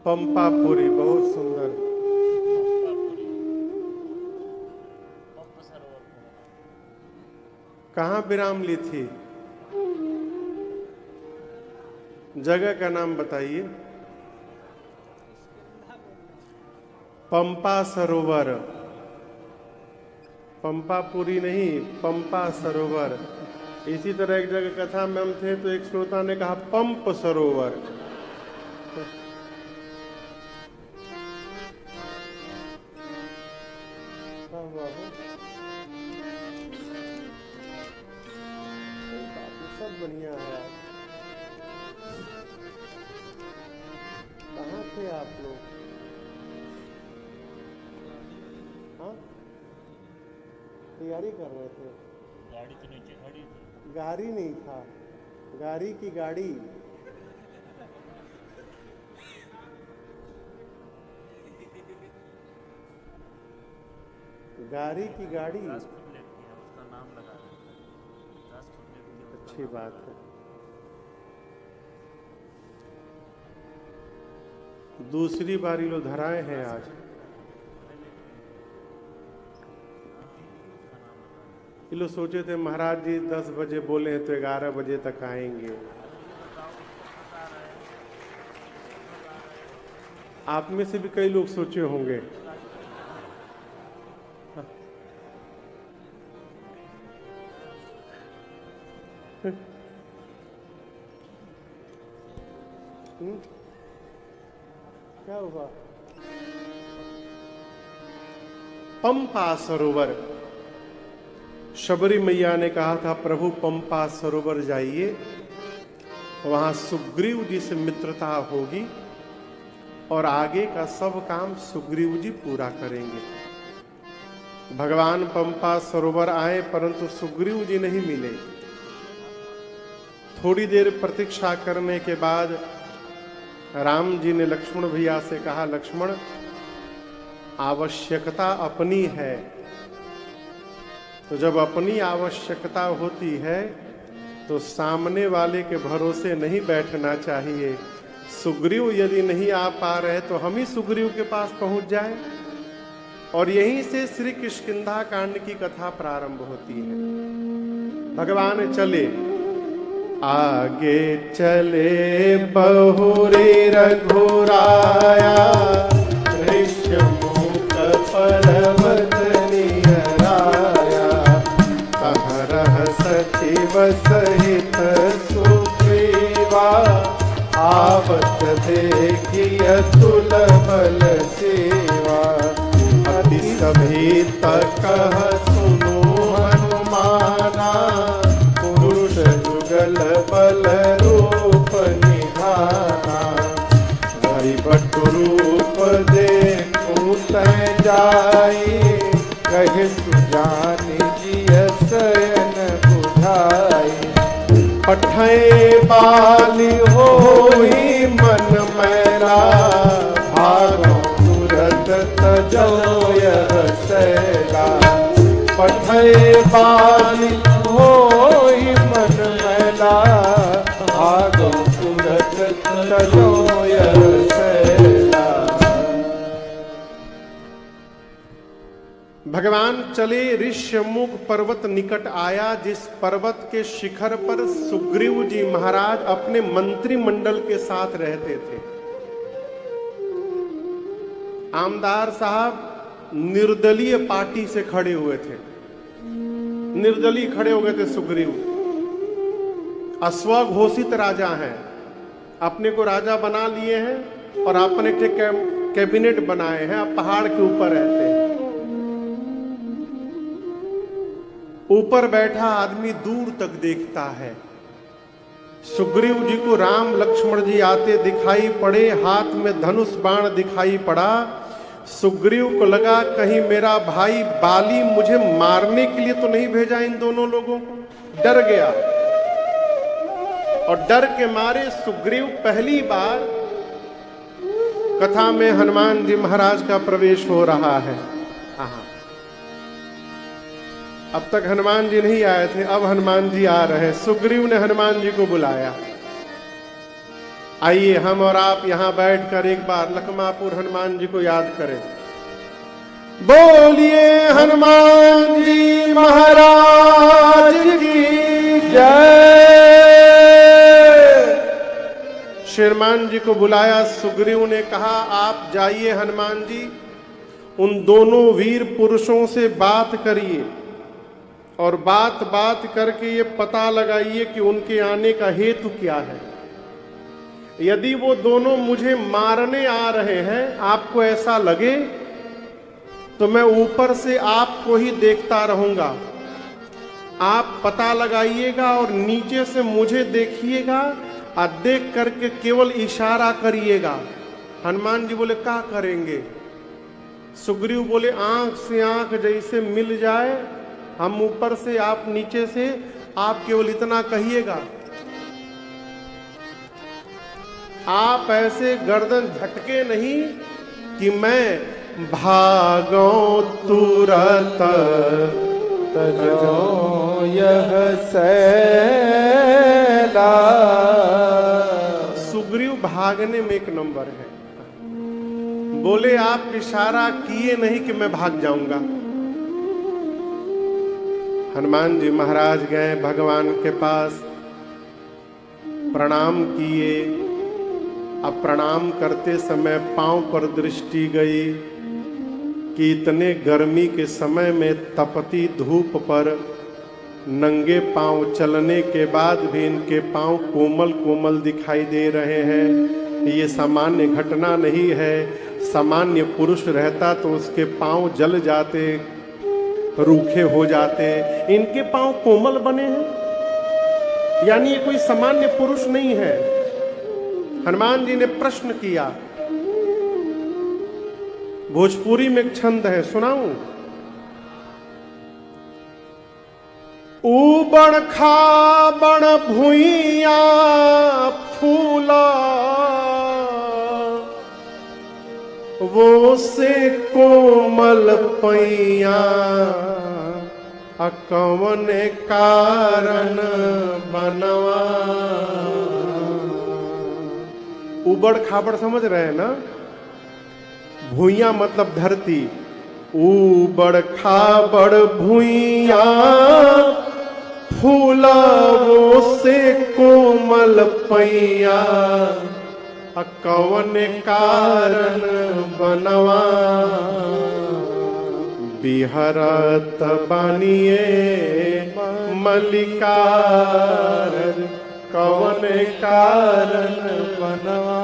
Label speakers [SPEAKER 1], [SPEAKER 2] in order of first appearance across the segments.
[SPEAKER 1] पंपापुरी, बहुत सुंदर। कहाँ विराम ली थी? जगह का नाम बताइए। पंपा सरोवर। पंपापुरी नहीं, पंपा सरोवर। इसी तरह एक जगह कथा में हम थे तो एक श्रोता ने कहा पंप सरोवर। सब बढ़िया है। कहाँ थे आप लोग? हाँ, तैयारी कर रहे थे?
[SPEAKER 2] गाड़ी तो नीचे खड़ी थी।
[SPEAKER 1] गाड़ी नहीं था, गाड़ी की गाड़ी। गाड़ी की गाड़ी।
[SPEAKER 2] उसका नाम लगा देता है।
[SPEAKER 1] अच्छी बात है। दूसरी बारी लो धराए हैं आज। ये लोग सोचे थे महाराज जी 10 बजे बोले तो 11 बजे तक आएंगे। आप में से भी कई लोग सोचे होंगे। क्या हुआ? पंपा सरोवर। शबरी मैया ने कहा था प्रभु पंपा सरोवर जाइए, वहां सुग्रीव जी से मित्रता होगी और आगे का सब काम सुग्रीव जी पूरा करेंगे। भगवान पंपा सरोवर आए परंतु सुग्रीव जी नहीं मिले। थोड़ी देर प्रतीक्षा करने के बाद राम जी ने लक्ष्मण भैया से कहा लक्ष्मण, आवश्यकता अपनी है, तो जब अपनी आवश्यकता होती है तो सामने वाले के भरोसे नहीं बैठना चाहिए। सुग्रीव यदि नहीं आ पा रहे तो हम ही सुग्रीव के पास पहुंच जाएं। और यहीं से श्री किष्किंधा कांड की कथा प्रारंभ होती है। भगवान चले, आगे चले बहुरी रघुराया, ऋष्यमुख पर्वत निहराया, कहाँ रह सचिव सहित सुग्रीवा, आवत देखिय तुल बल सेवा, अति सभीत कह सुनो हनुमाना, पुरुष जुगल बल रूप निधाना, हरि भट्ट रूप देखूं तै जाई, कहे सुजानि जिय शयन बुझाई, पठय बाली होई मन मैला, भागो तुरत तजो यह सैला, पठय बाली होई मन मैला, भागो तुरत तजो यह सैला। भगवान चले, ऋष्यमुख पर्वत निकट आया, जिस पर्वत के शिखर पर सुग्रीव जी महाराज अपने मंत्रिमंडल के साथ रहते थे। आमदार साहब निर्दलीय पार्टी से खड़े हुए थे, निर्दलीय खड़े हो गए थे। सुग्रीव अस्वघोषित राजा हैं, अपने को राजा बना लिए हैं और अपने कैबिनेट बनाए हैं। आप पहाड़ के ऊपर रहते हैं। ऊपर बैठा आदमी दूर तक देखता है। सुग्रीव जी को राम लक्ष्मण जी आते दिखाई पड़े, हाथ में धनुष बाण दिखाई पड़ा। सुग्रीव को लगा कहीं मेरा भाई बाली मुझे मारने के लिए तो नहीं भेजा इन दोनों लोगों को। डर गया और डर के मारे सुग्रीव पहली बार कथा में हनुमान जी महाराज का प्रवेश हो रहा है। अब तक हनुमान जी नहीं आए थे, अब हनुमान जी आ रहे हैं। सुग्रीव ने हनुमान जी को बुलाया। आइए हम और आप यहां बैठकर एक बार लखमापुर हनुमान जी को याद करें। बोलिए हनुमान जी महाराज की जय। श्रीमान जी को बुलाया, सुग्रीव ने कहा आप जाइए हनुमान जी, उन दोनों वीर पुरुषों से बात करिए और बात करके ये पता लगाइए कि उनके आने का हेतु क्या है। यदि वो दोनों मुझे मारने आ रहे हैं, आपको ऐसा लगे, तो मैं ऊपर से आपको ही देखता रहूंगा। आप पता लगाइएगा और नीचे से मुझे देखिएगा और देख करके केवल इशारा करिएगा। हनुमान जी बोले क्या करेंगे? सुग्रीव बोले आंख से आंख जैसे मिल जाए, हम ऊपर से आप नीचे से, आप केवल इतना कहिएगा। आप ऐसे गर्दन झटके नहीं कि मैं भागो तुरंत तजो यह सैला। सुग्रीव भागने में एक नंबर है। बोले आप इशारा किए नहीं कि मैं भाग जाऊंगा। हनुमान जी महाराज गए भगवान के पास, प्रणाम किए। अब प्रणाम करते समय पांव पर दृष्टि गई कि इतने गर्मी के समय में तपती धूप पर नंगे पांव चलने के बाद भी इनके पांव कोमल कोमल दिखाई दे रहे हैं। ये सामान्य घटना नहीं है। सामान्य पुरुष रहता तो उसके पांव जल जाते, रूखे हो जाते। इनके पांव कोमल बने हैं, यानी ये कोई सामान्य पुरुष नहीं है। हनुमान जी ने प्रश्न किया। भोजपुरी में एक छंद है, सुनाऊं? ऊबड़ खाबड़ भुइया फूला, वो से कोमल पैया, कौन कारण बनवा। ऊबड़ खाबड़ समझ रहे हैं ना? भुइया मतलब धरती। ऊबड़ खाबड़ भुइया फूला, वो से कोमल पैया, कौन कारण बनवा। बिहरत बानिए मलिकार, कौन कारण बनवा।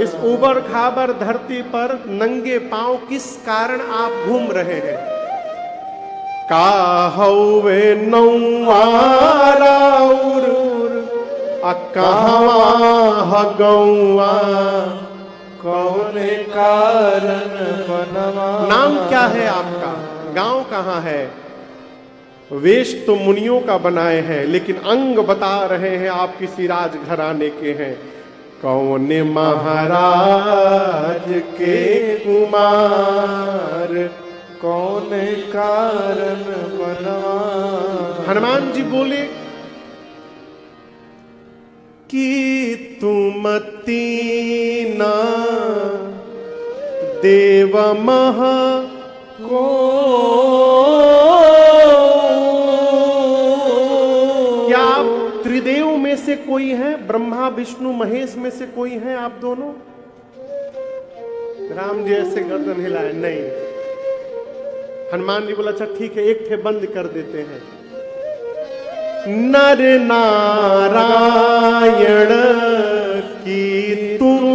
[SPEAKER 1] इस उबड़ खाबड़ धरती पर नंगे पांव किस कारण आप घूम रहे हैं? का हौवे नौआरा कहवा गौआ, कौन कारण बनवा। नाम क्या है आपका? गांव कहाँ है? वेश तो मुनियों का बनाए हैं, लेकिन अंग बता रहे हैं आप किसी राज घराने के हैं। कौन महाराज के कुमार, कौन कारण बनवा। हनुमान जी बोले कि तुम तीना देव महा को, क्या आप त्रिदेव में से कोई हैं? ब्रह्मा विष्णु महेश में से कोई हैं आप दोनों? राम जी ऐसे गर्दन हिलाए, नहीं। हनुमान जी बोला अच्छा ठीक है, एक थे बंद कर देते हैं। नर नारायण की तुम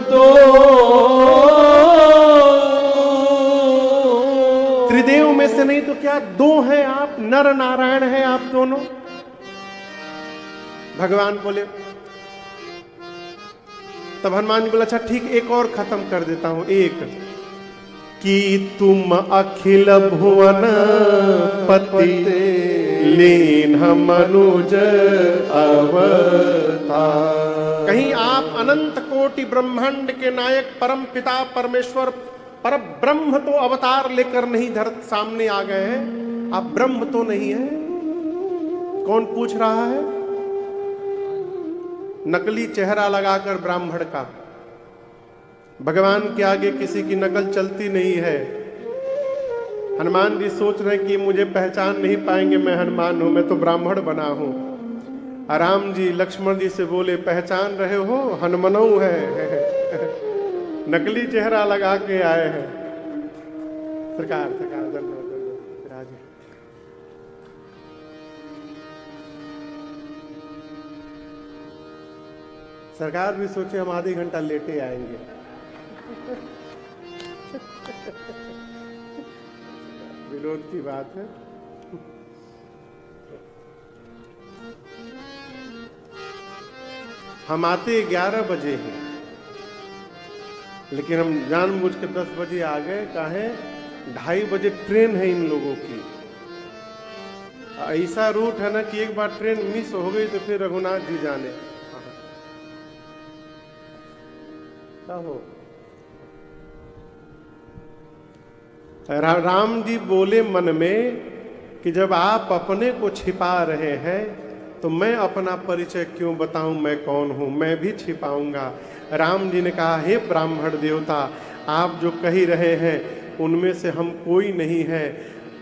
[SPEAKER 1] दो, त्रिदेव में से नहीं तो क्या दो हैं आप? नर नारायण हैं आप दोनों। भगवान बोले, तब हनुमान जी बोला अच्छा ठीक, एक और खत्म कर देता हूं। एक कि तुम अखिल भुवन पति, लीन मनुज अवतार। कहीं आप अनंत कोटि ब्रह्मांड के नायक परम पिता परमेश्वर पर ब्रह्म तो अवतार लेकर नहीं धरती सामने आ गए हैं? आप ब्रह्म तो नहीं है? कौन पूछ रहा है? नकली चेहरा लगाकर ब्राह्मण का। भगवान के आगे किसी की नकल चलती नहीं है। हनुमान जी सोच रहे कि मुझे पहचान नहीं पाएंगे, मैं हनुमान हूं, मैं तो ब्राह्मण बना हूं। राम जी लक्ष्मण जी से बोले, पहचान रहे हो, हनुमनऊ है। नकली चेहरा लगा के आए हैं। सरकार सरकार राज। सरकार भी सोचे हम आधे घंटा लेटे आएंगे। विरोध की बात है। हम आते 11 बजे हैं, लेकिन हम जानबूझ के 10 बजे आ गए। काहे? 2:30 बजे ट्रेन है इन लोगों की। ऐसा रूट है ना कि एक बार ट्रेन मिस हो गई तो फिर रघुनाथ जी जाने। हो राम जी बोले मन में कि जब आप अपने को छिपा रहे हैं तो मैं अपना परिचय क्यों बताऊं, मैं कौन हूं, मैं भी छिपाऊंगा। राम जी ने कहा, हे ब्राह्मण देवता, आप जो कह रहे हैं उनमें से हम कोई नहीं है।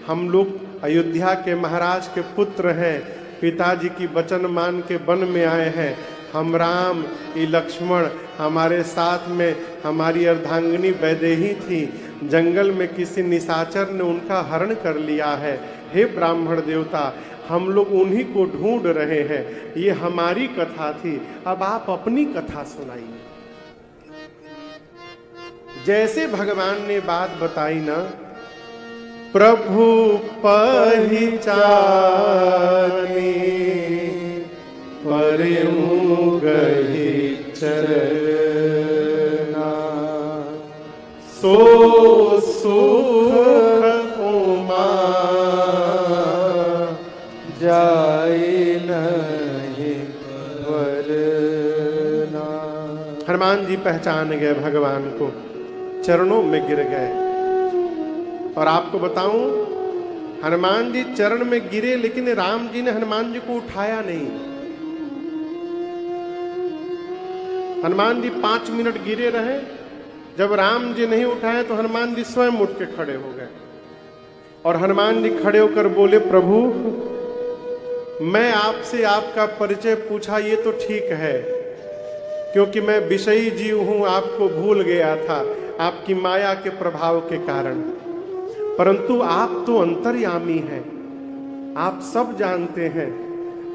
[SPEAKER 1] हम लोग अयोध्या के महाराज के पुत्र हैं, पिताजी की वचन मान के वन में आए हैं। हम राम, ये लक्ष्मण, हमारे साथ में हमारी अर्धांगिनी वैदेही थी। जंगल में किसी निशाचर ने उनका हरण कर लिया है। हे ब्राह्मण देवता, हम लोग उन्हीं को ढूंढ रहे हैं। ये हमारी कथा थी, अब आप अपनी कथा सुनाइए। जैसे भगवान ने बात बताई ना, प्रभु पहचानी परमु गहि चरना, सो सुख उमा जाए नहीं वरना। हनुमान जी पहचान गए भगवान को, चरणों में गिर गए। और आपको बताऊं, हनुमान जी चरण में गिरे, लेकिन राम जी ने हनुमान जी को उठाया नहीं। हनुमान जी 5 मिनट गिरे रहे। जब राम जी नहीं उठाए तो हनुमान जी स्वयं उठ के खड़े हो गए। और हनुमान जी खड़े होकर बोले, प्रभु मैं आपसे आपका परिचय पूछा ये तो ठीक है, क्योंकि मैं विषयी जीव हूं, आपको भूल गया था आपकी माया के प्रभाव के कारण। परंतु आप तो अंतर्यामी हैं, आप सब जानते हैं।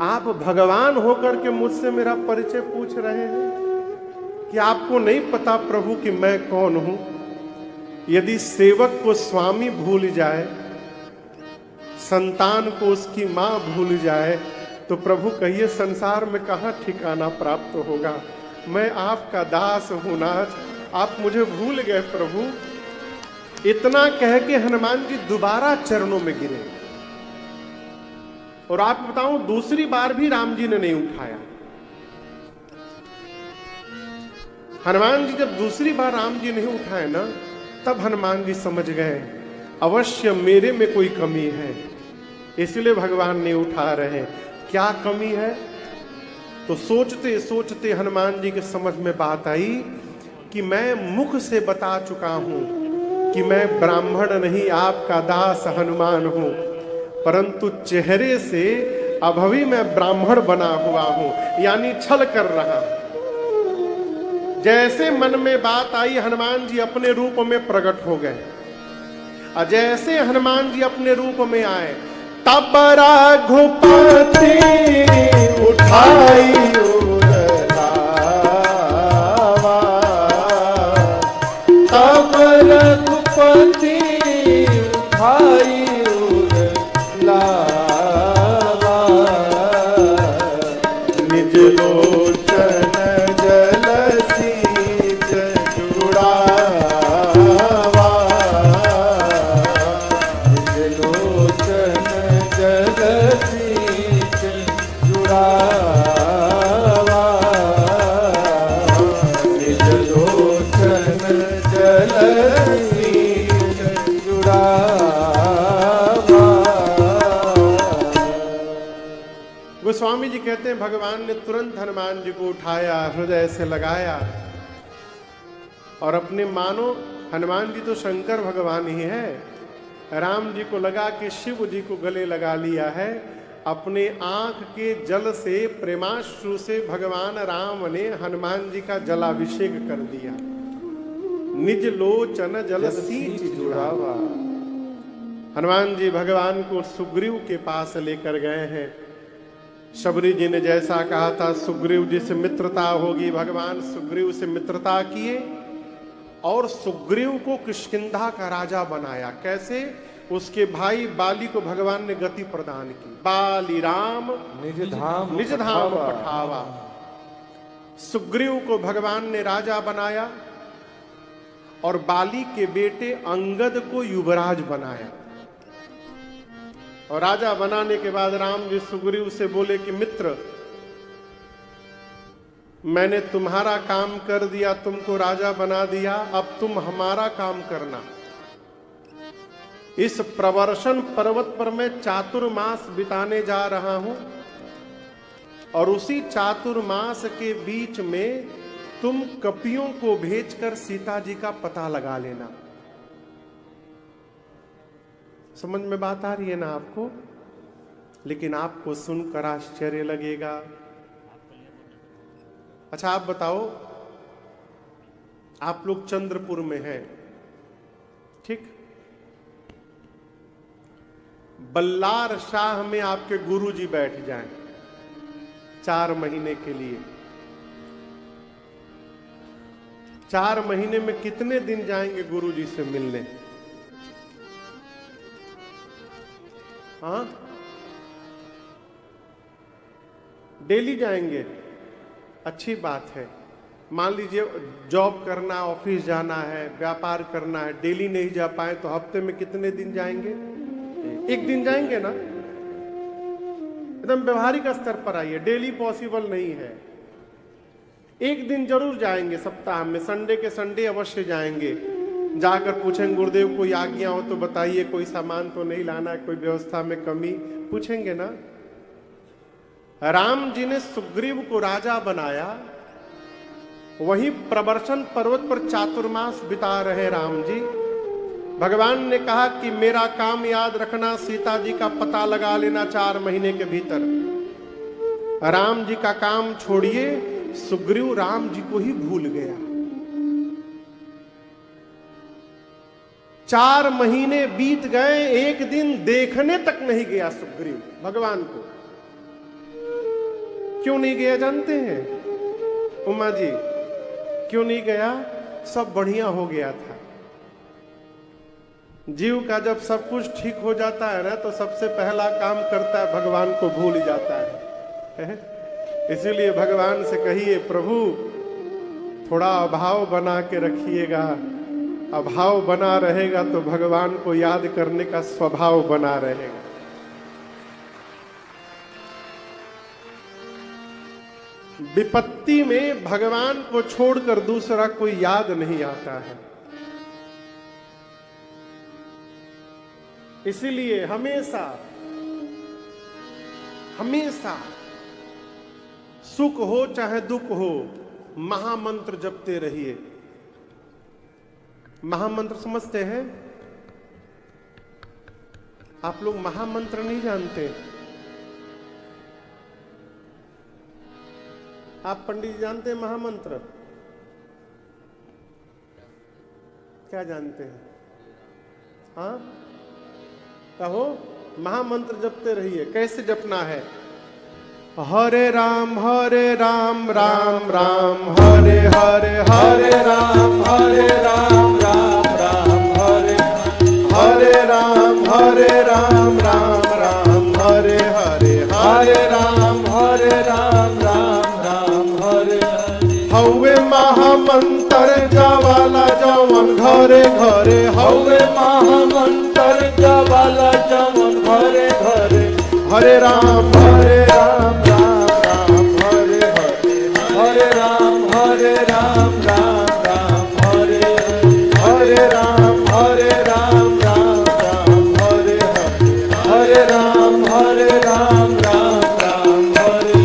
[SPEAKER 1] आप भगवान होकर के मुझसे मेरा परिचय पूछ रहे हैं कि आपको नहीं पता प्रभु कि मैं कौन हूं। यदि सेवक को स्वामी भूल जाए, संतान को उसकी मां भूल जाए, तो प्रभु कहिए संसार में कहां ठिकाना प्राप्त होगा। मैं आपका दास हूं नाथ, आप मुझे भूल गए प्रभु। इतना कह के हनुमान जी दोबारा चरणों में गिरे। और आप बताऊं, दूसरी बार भी राम जी ने नहीं उठाया। हनुमान जी जब दूसरी बार राम जी नहीं उठाए ना, तब हनुमान जी समझ गए अवश्य मेरे में कोई कमी है, इसलिए भगवान नहीं उठा रहे। क्या कमी है? तो सोचते सोचते हनुमान जी के समझ में बात आई कि मैं मुख से बता चुका हूं कि मैं ब्राह्मण नहीं, आपका दास हनुमान हूं, परंतु चेहरे से अभी मैं ब्राह्मण बना हुआ हूं, यानी छल कर रहा हूं। जैसे मन में बात आई, हनुमान जी अपने रूप में प्रकट हो गए। और जैसे हनुमान जी अपने रूप में आए, तब रघुपति उठाई उरलावा, तब रघुपति उठाई उरलावा, निज लोचन जलसी जुड़ावा, निज लोचन जलसी जुड़ावा। कहते हैं भगवान ने तुरंत हनुमान जी को उठाया, हृदय से लगाया और अपने मानो हनुमान जी तो शंकर भगवान ही है, राम जी को लगा कि शिव जी को गले लगा लिया है। अपने आंख के जल से, प्रेमाश्रु से भगवान राम ने हनुमान जी का जलाभिषेक कर दिया। निज लोचन जल सींच जुड़ावा। हनुमान जी भगवान को सुग्रीव के पास लेकर गए हैं। शबरी जी ने जैसा कहा था, सुग्रीव जी से मित्रता होगी, भगवान सुग्रीव से मित्रता किए और सुग्रीव को किष्किंधा का राजा बनाया। कैसे? उसके भाई बाली को भगवान ने गति प्रदान की। बाली राम निज धाम पठावा। सुग्रीव को भगवान ने राजा बनाया और बाली के बेटे अंगद को युवराज बनाया। और राजा बनाने के बाद राम जी सुग्रीव से बोले कि मित्र, मैंने तुम्हारा काम कर दिया, तुमको राजा बना दिया, अब तुम हमारा काम करना। इस प्रवर्षण पर्वत पर मैं चातुर्मास बिताने जा रहा हूं और उसी चातुर्मास के बीच में तुम कपियों को भेजकर सीता जी का पता लगा लेना। समझ में बात आ रही है ना आपको? लेकिन आपको सुनकर आश्चर्य लगेगा। अच्छा आप बताओ, आप लोग चंद्रपुर में हैं, ठीक? बल्लार शाह में आपके गुरुजी बैठ जाएं 4 महीने के लिए। 4 महीने में कितने दिन जाएंगे गुरुजी से मिलने? हाँ, डेली जाएंगे, अच्छी बात है। मान लीजिए जॉब करना, ऑफिस जाना है, व्यापार करना है, डेली नहीं जा पाए तो हफ्ते में कितने दिन जाएंगे? 1 दिन जाएंगे ना? एकदम व्यवहारिक स्तर पर आइए, डेली पॉसिबल नहीं है। 1 दिन जरूर जाएंगे सप्ताह में, संडे के संडे अवश्य जाएंगे। जाकर पूछेंगे गुरुदेव कोई आज्ञा हो तो बताइए, कोई सामान तो नहीं लाना है, कोई व्यवस्था में कमी, पूछेंगे ना? राम जी ने सुग्रीव को राजा बनाया, वहीं प्रवर्षण पर्वत पर चातुर्मास बिता रहे राम जी। भगवान ने कहा कि मेरा काम याद रखना, सीता जी का पता लगा लेना 4 महीने के भीतर। राम जी का काम छोड़िए, सुग्रीव राम जी को ही भूल गया। 4 महीने बीत गए, 1 दिन देखने तक नहीं गया सुग्रीव भगवान को। क्यों नहीं गया जानते हैं उमा जी? क्यों नहीं गया? सब बढ़िया हो गया था। जीव का जब सब कुछ ठीक हो जाता है ना, तो सबसे पहला काम करता है भगवान को भूल जाता है। इसीलिए भगवान से कहिए, प्रभु थोड़ा अभाव बना के रखिएगा। अभाव बना रहेगा तो भगवान को याद करने का स्वभाव बना रहेगा। विपत्ति में भगवान को छोड़कर दूसरा कोई याद नहीं आता है। इसीलिए हमेशा हमेशा सुख हो चाहे दुख हो, महामंत्र जपते रहिए। महामंत्र समझते हैं आप लोग? महामंत्र नहीं जानते? आप पंडित जी जानते हैं महामंत्र? क्या जानते हैं? हाँ कहो। महामंत्र जपते रहिए। कैसे जपना है? हरे राम राम राम हरे हरे, हरे राम राम राम हरे हरे राम राम राम हरे हरे, हरे राम राम हरे हवे महामंत्र जवाला जवन घरे घरे, हवे महामंत्र जवाला जवन घरे घरे, हरे राम राम राम हरे हरे, हरे राम राम राम हरे हरे राम राम राम हरे हरे, हरे राम राम राम हरे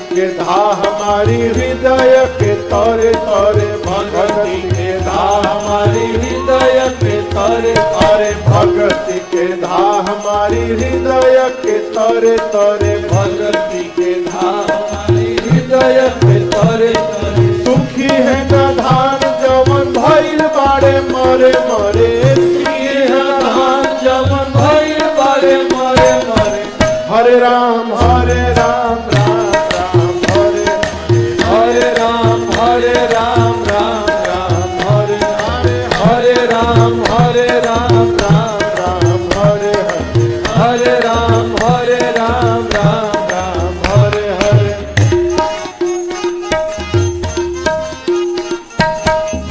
[SPEAKER 1] के धा हमारी हृदय के तोरे तोरे, भक्ति के धा हमारी हृदय के तोरे तोरे, भक्ति के धा हमारी हृदय के तोरे तोरे, भक्ति के धा हमारी हृदय के तोरे तोरे। सुखी है न धान जवन भइल बाड़े मरे मरे, सुखी है धान जवन भइल बाड़े मरे मरे। हरे राम राम राम राम हरे हरे राम राम राम हरे हरे हरे राम राम राम हरे हरे राम राम हरे हरे।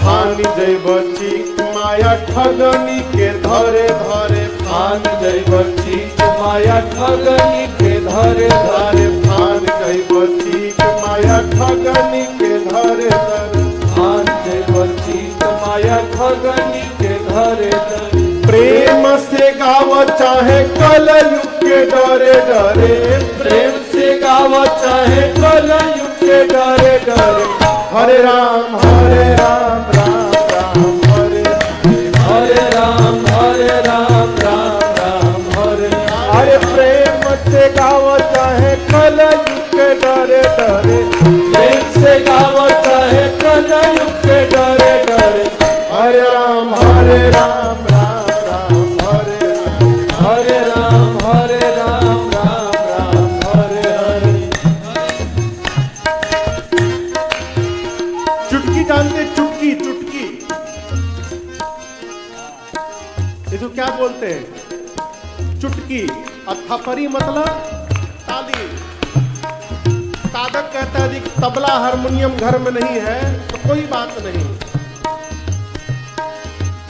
[SPEAKER 1] भानी जय बची माया ठगनी के धरे धरे, भान जय बची माया ठगनी के धरे धरे, भान जय बची माया ठगनी के धरे धरे, भान जय बची माया ठगनी के धरे धरे। प्रेम से गाव चाहे कलयुग के डरे डरे, प्रेम से गाव चाहे कलयुग के डरे डरे। हरे राम राम राम हरे हरे राम राम राम हरे हरे। प्रेम से गाव चाहे कलयुग के डरे डरे, प्रेम से गाव चाहे कलयुग के डरे डरे। हरे राम राम हरे हरे राम राम हरे हरे। चुटकी जानते, चुटकी चुटकी इसको क्या बोलते हैं? चुटकी। और थपरी मतलब ताली। साधक कहता है कि तबला हारमोनियम घर में नहीं है तो कोई बात नहीं,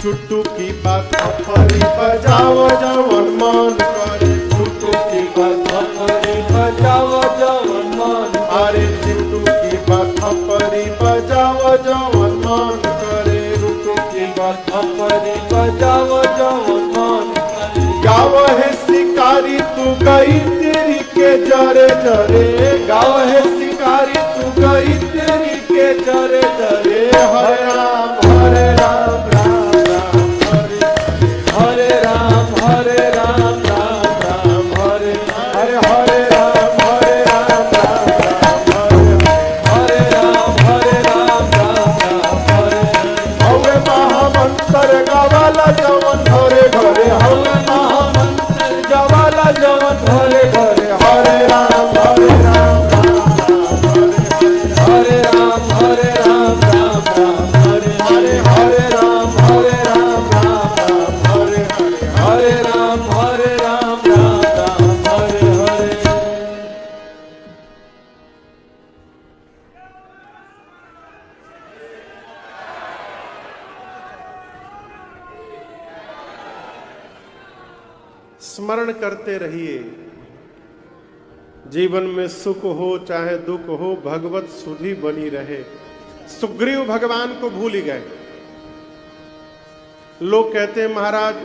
[SPEAKER 1] चुटकी बात थपरी बजाओ जवन मन करे, चुटकी बात थपरी बजाओ जवन मन। अरे चुटकी बात थपरी बजाओ जवन मन करे, चुटकी बात थपरी बजाओ जवन मन करे। गाव है शिकारी तू गई तेरी के जरे जरे, गाव है शिकारी तू गई तेरी के जरे जरे। हरे राम राम हरे हरे राम राम राम हरे हरे हरे राम राम हरे हरे राम राम हरे। हवे महामंत्र गवाला जवन घरे घरे, हवे महामंत्र गवाला जवन घरे घरे। हरे राम हरे राम राम हरे हरे हरे राम राम हरे हरे राम राम हरे हरे। स्मरण करते रहिए, जीवन में सुख हो चाहे दुख हो भगवत सुधि बनी रहे। सुग्रीव भगवान को भूल ही गए। लोग कहते हैं महाराज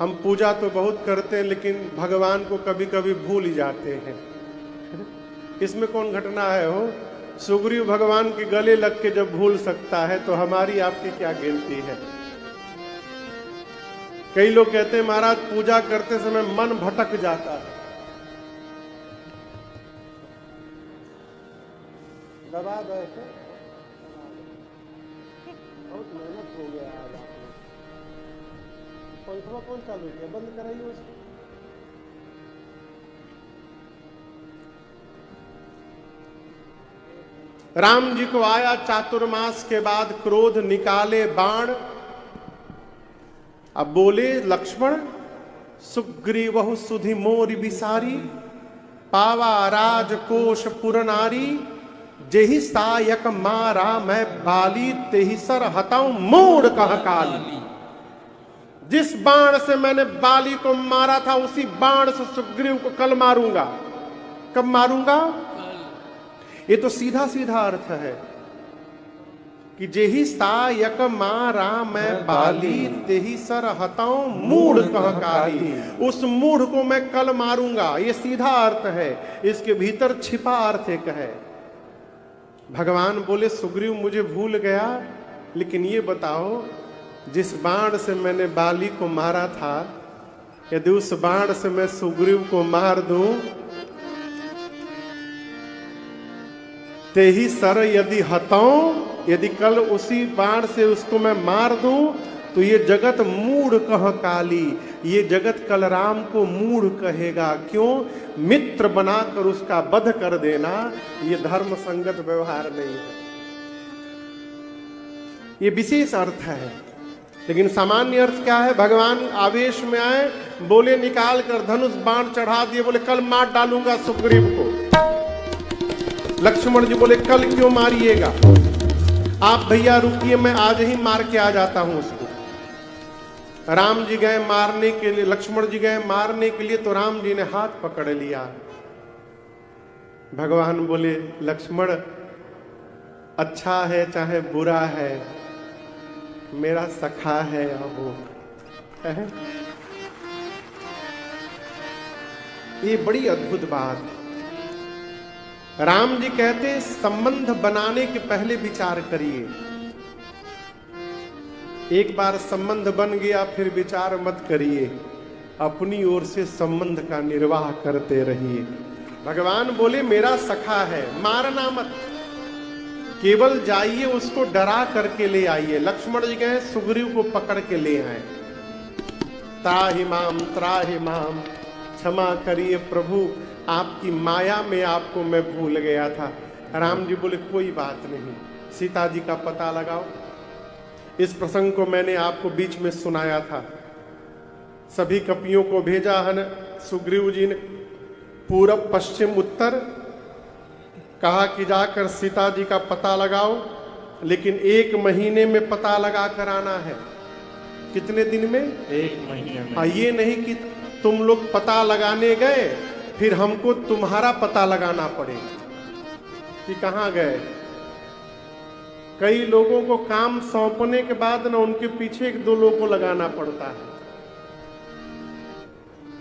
[SPEAKER 1] हम पूजा तो बहुत करते हैं लेकिन भगवान को कभी कभी भूल ही जाते हैं। इसमें कौन घटना है हो? सुग्रीव भगवान के गले लग के जब भूल सकता है तो हमारी आपकी क्या गिनती है। कई लोग कहते हैं महाराज पूजा करते समय मन भटक जाता है। दबा बैठे, बहुत मेहनत हो गया आज आपने। पंखा कौन चालू किया? बंद कराइए उसको। राम जी को आया चातुर्मास के बाद क्रोध, निकाले बाण। अब बोले लक्ष्मण सुग्रीवहु सुधि मोर बिसारी, पावा राजकोष पुरनारी, जेहि सायक मारा मैं बाली, तेहि सर हताऊं मोड़ कह काली। जिस बाण से मैंने बाली को मारा था उसी बाण से सुग्रीव को कल मारूंगा। कब मारूंगा? ये तो सीधा सीधा अर्थ है। कि जेहि सायक मारा मैं बाली, तेहि सर हताऊं मूढ़ कह काली। उस मूढ़ को मैं कल मारूंगा, ये सीधा अर्थ है, इसके भीतर छिपा अर्थ एक है। भगवान बोले सुग्रीव मुझे भूल गया, लेकिन ये बताओ जिस बाण से मैंने बाली को मारा था, यदि उस बाण से मैं सुग्रीव को मार दूं, तेहि सर यदि हताऊं, यदि कल उसी बाण से उसको मैं मार दूं, तो ये जगत मूढ़ कह काली, ये जगत कल राम को मूढ़ कहेगा। क्यों? मित्र बनाकर उसका वध कर देना ये धर्म संगत व्यवहार नहीं है। ये विशेष अर्थ है, लेकिन सामान्य अर्थ क्या है? भगवान आवेश में आए, बोले निकाल कर धनुष बाण चढ़ा दिए, बोले कल मार डालूंगा सुग्रीव को। लक्ष्मण जी बोले कल क्यों मारिएगा, आप भैया रुकिए, मैं आज ही मार के आ जाता हूं उसको। राम जी गए मारने के लिए, लक्ष्मण जी गए मारने के लिए, तो राम जी ने हाथ पकड़ लिया। भगवान बोले लक्ष्मण अच्छा है चाहे बुरा है, मेरा सखा है वो है। ये बड़ी अद्भुत बात। राम जी कहते संबंध बनाने के पहले विचार करिए। एक बार संबंध बन गया फिर विचार मत करिए, अपनी ओर से संबंध का निर्वाह करते रहिए। भगवान बोले मेरा सखा है, मारना मत, केवल जाइए उसको डरा करके ले आइए। लक्ष्मण जी गए सुग्रीव को पकड़ के ले आए। त्राहि माम, क्षमा करिए प्रभु, आपकी माया में आपको मैं भूल गया था। राम जी बोले कोई बात नहीं, सीता जी का पता लगाओ। इस प्रसंग को मैंने आपको बीच में सुनाया था। सभी कपियों को भेजा है, सुग्रीव जी ने पूरब पश्चिम उत्तर कहा कि जाकर सीता जी का पता लगाओ, लेकिन 1 महीने में पता लगा कर आना है। कितने दिन में?
[SPEAKER 2] 1 महीने में।
[SPEAKER 1] हाँ, ये नहीं कि तुम लोग पता लगाने गए फिर हमको तुम्हारा पता लगाना पड़ेगा कि कहां गए। कई लोगों को काम सौंपने के बाद ना उनके पीछे 1-2 लोगों को लगाना पड़ता है।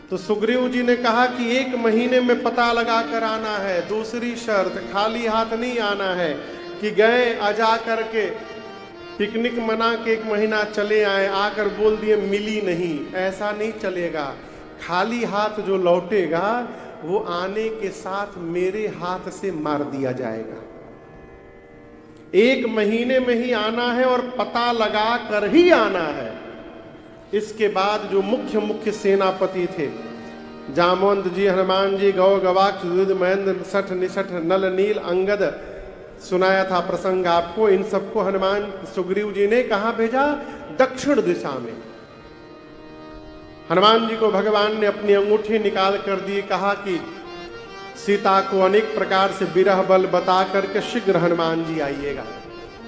[SPEAKER 1] तो सुग्रीव जी ने कहा कि 1 महीने में पता लगा कर आना है। दूसरी शर्त, खाली हाथ नहीं आना है कि गए अजा करके पिकनिक मना के 1 महीना चले आए, आकर बोल दिए मिली नहीं, ऐसा नहीं चलेगा। खाली हाथ जो लौटेगा वो आने के साथ मेरे हाथ से मार दिया जाएगा। 1 महीने में ही आना है और पता लगा कर ही आना है। इसके बाद जो मुख्य सेनापति थे, जामवंत जी, हनुमान जी, गौ गवाक्ष, युध, महेंद्र, सठ, निसठ, नल, नील, अंगद, सुनाया था प्रसंग आपको। इन सबको हनुमान सुग्रीव जी ने कहां भेजा? दक्षिण दिशा में। हनुमान जी को भगवान ने अपनी अंगूठी निकाल कर दी, कहा कि सीता को अनेक प्रकार से विरह बल बता करके शीघ्र हनुमान जी आइएगा।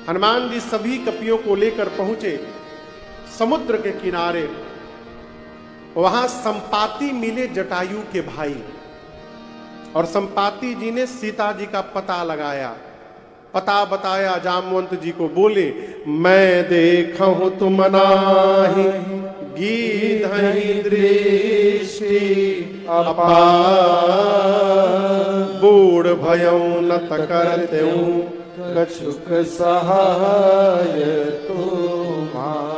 [SPEAKER 1] हनुमान जी सभी कपियों को लेकर पहुंचे समुद्र के किनारे। वहां संपाति मिले जटायु के भाई, और संपाति जी ने सीता जी का पता लगाया, पता बताया जामवंत जी को। बोले मैं देखहु तुम नाही, गीधहि दृष्टि अपार, बूढ़ भयउ न करतेउ कछुक सहाय तुम्हार।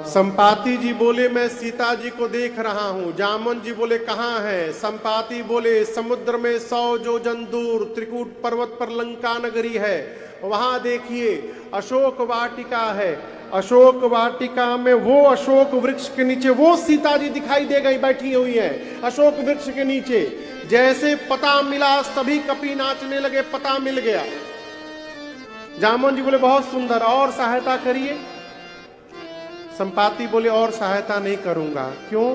[SPEAKER 1] संपाति जी बोले मैं सीता जी को देख रहा हूं। जामवंत जी बोले कहां है? संपाति बोले समुद्र में 100 योजन दूर त्रिकूट पर्वत पर लंका नगरी है, वहां देखिए अशोक वाटिका है। अशोक वाटिका में वो अशोक वृक्ष के नीचे वो सीता जी दिखाई दे गई, बैठी हुई है अशोक वृक्ष के नीचे। जैसे पता मिला सभी कपि नाचने लगे, पता मिल गया। जामवंत जी बोले बहुत सुंदर, और सहायता करिए। संपाति बोले और सहायता नहीं करूंगा। क्यों?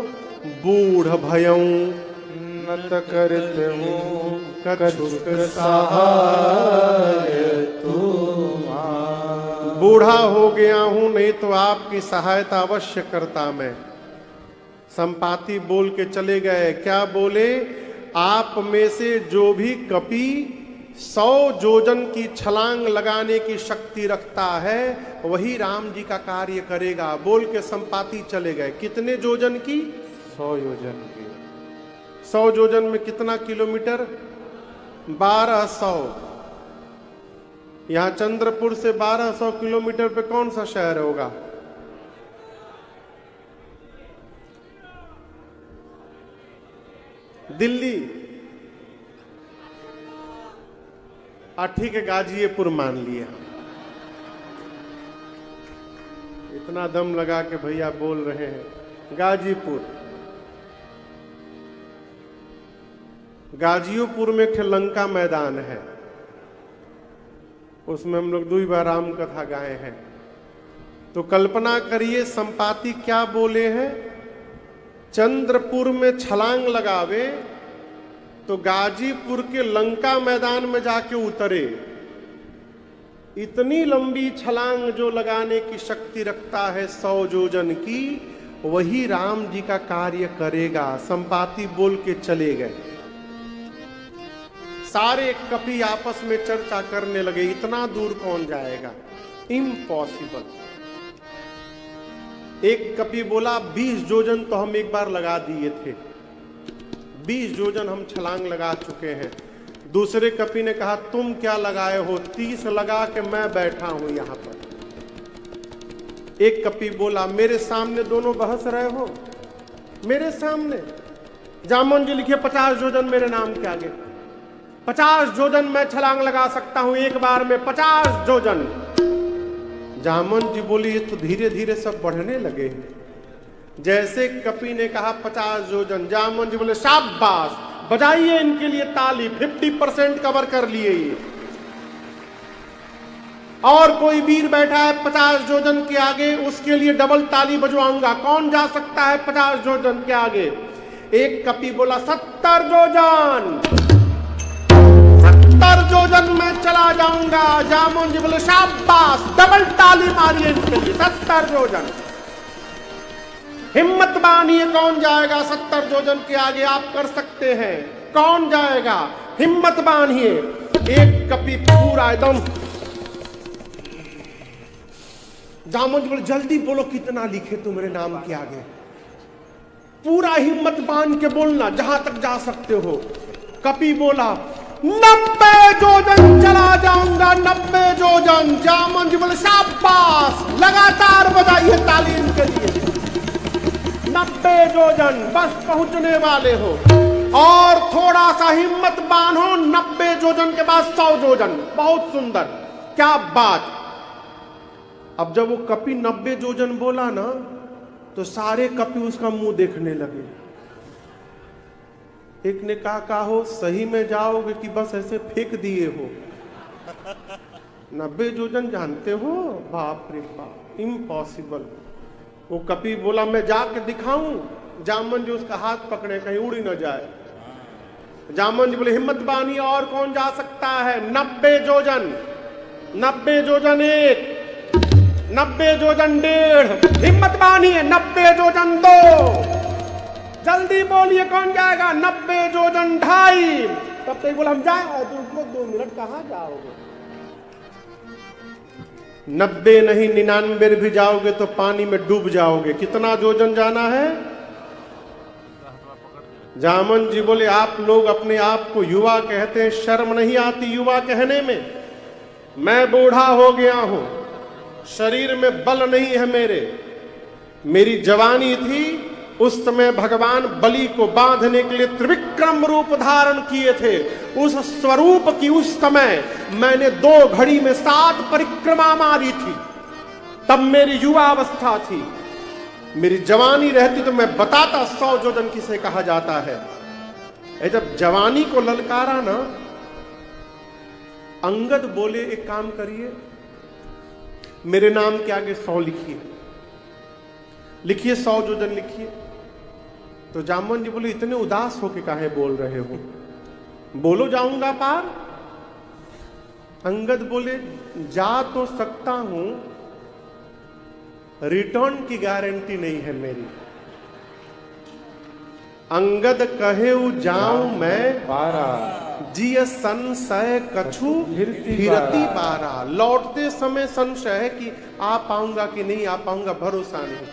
[SPEAKER 1] बूढ़ भयऊ नत करते हूँ कछुक सहाय तुम्हार। बूढ़ा हो गया हूं, नहीं तो आपकी सहायता अवश्य करता मैं। संपाति बोल के चले गए। क्या बोले? आप में से जो भी कपि 100 जोजन की छलांग लगाने की शक्ति रखता है, वही राम जी का कार्य करेगा। बोल के संपाति चले गए। कितने जोजन की?
[SPEAKER 3] 100 योजन की।
[SPEAKER 1] 100 जोजन में कितना किलोमीटर? 1200। यहां चंद्रपुर से 1200 किलोमीटर पे कौन सा शहर होगा? दिल्ली। ठीक है, गाजीपुर मान लिया। इतना दम लगा के भैया बोल रहे हैं। गाजीपुर। गाजीपुर में लंका मैदान है, उसमें हम लोग 2 बार राम कथा गाए हैं। तो कल्पना करिए संपाति क्या बोले हैं। चंद्रपुर में छलांग लगावे तो गाजीपुर के लंका मैदान में जाके उतरे। इतनी लंबी छलांग जो लगाने की शक्ति रखता है 100 जोजन की, वही राम जी का कार्य करेगा। संपाति बोल के चले गए। सारे कपि आपस में चर्चा करने लगे, इतना दूर कौन जाएगा, इम्पॉसिबल। एक कपि बोला 20 जोजन तो हम एक बार लगा दिए थे, 20 जोजन हम छलांग लगा चुके हैं। दूसरे कपि ने कहा तुम क्या लगाए हो, 30 लगा के मैं बैठा हूं यहां पर। एक कपि बोला मेरे सामने दोनों बहस रहे हो, मेरे सामने। जामन जी लिखिए 50 जोजन मेरे नाम के आगे। 50 जोजन मैं छलांग लगा सकता हूं एक बार में, 50 जोजन। जामन जी बोली ये तो धीरे धीरे सब बढ़ने लगे हैं। जैसे कपि ने कहा 50 जोजन, जामन जी बोले शाबाश, बजाइए इनके लिए ताली, 50% कवर कर लिए ये। और कोई वीर बैठा है 50 जोजन के आगे, उसके लिए डबल ताली बजवाऊंगा। कौन जा सकता है 50 जोजन के आगे? एक कपि बोला 70 जोजन, 70 जोजन मैं चला जाऊंगा। जामुन जी बोले शाबाश, डबल ताली मारिए इसके लिए, 70 जोजन। हिम्मत बानिए, कौन जाएगा 70 जोजन के आगे? आप कर सकते हैं, कौन जाएगा? हिम्मत बानिए। एक कपि पूरा एकदम, जामुन जी बोले जल्दी बोलो कितना लिखे तुम्हारे नाम के आगे, पूरा हिम्मत बांध के बोलना, जहां तक जा सकते हो। कपि बोला 90 जोजन चला जाऊंगा, 90 जोजन। जामुन जी बोले शाबाश, लगातार बजाइए ताली इनके लिए। 90 जोजन, बस पहुंचने वाले हो। और थोड़ा सा हिम्मत बांधो, 90 जोजन के बाद 100 जोजन। बहुत सुंदर, क्या बात। अब जब वो कपि 90 जोजन बोला ना, तो सारे कपि उसका मुंह देखने लगे। एक ने कहा हो सही में जाओगे कि बस ऐसे फेंक दिए हो? 90 जोजन जानते हो? बाप रे बाप, इम्पॉसिबल। वो कपि बोला मैं जाके दिखाऊं? जामन जी उसका हाथ पकड़े कहीं उड़ न जाए। जामन जी बोले हिम्मत बानी, और कौन जा सकता है? 90 जोजन, 90 जोजन 1, 90 जोजन 1.5, हिम्मत बानिए। 90 जोजन 2, जल्दी बोलिए कौन जाएगा? 90 जोजन 2.5। तब तक बोला हम जाएंगे। तुम 2 मिनट कहां जाओगे? 90 नहीं 99 भी जाओगे तो पानी में डूब जाओगे। कितना जोजन जाना है? जामन जी बोले आप लोग अपने आप को युवा कहते हैं, शर्म नहीं आती युवा कहने में? मैं बूढ़ा हो गया हूं, शरीर में बल नहीं है मेरी जवानी थी उस समय भगवान बलि को बांधने के लिए त्रिविक्रम रूप धारण किए थे। उस स्वरूप की उस समय मैंने 2 घड़ी में 7 परिक्रमा मारी थी। तब मेरी युवा अवस्था थी। मेरी जवानी रहती तो मैं बताता 100 जोजन किसे कहा जाता है। जब जवानी को ललकारा ना, अंगद बोले एक काम करिए, मेरे नाम के आगे 100 लिखिए, लिखिए 100 जोजन लिखिए। तो जामन जी बोले इतने उदास होके काहे बोल रहे हो, बोलो जाऊंगा पार। अंगद बोले जा तो सकता हूं, रिटर्न की गारंटी नहीं है मेरी। अंगद कहे जाऊं मैं
[SPEAKER 3] पारा,
[SPEAKER 1] जिय संशय कछु फिरती बारा। लौटते समय संशय है कि आ पाऊंगा कि नहीं आ पाऊंगा, भरोसा नहीं।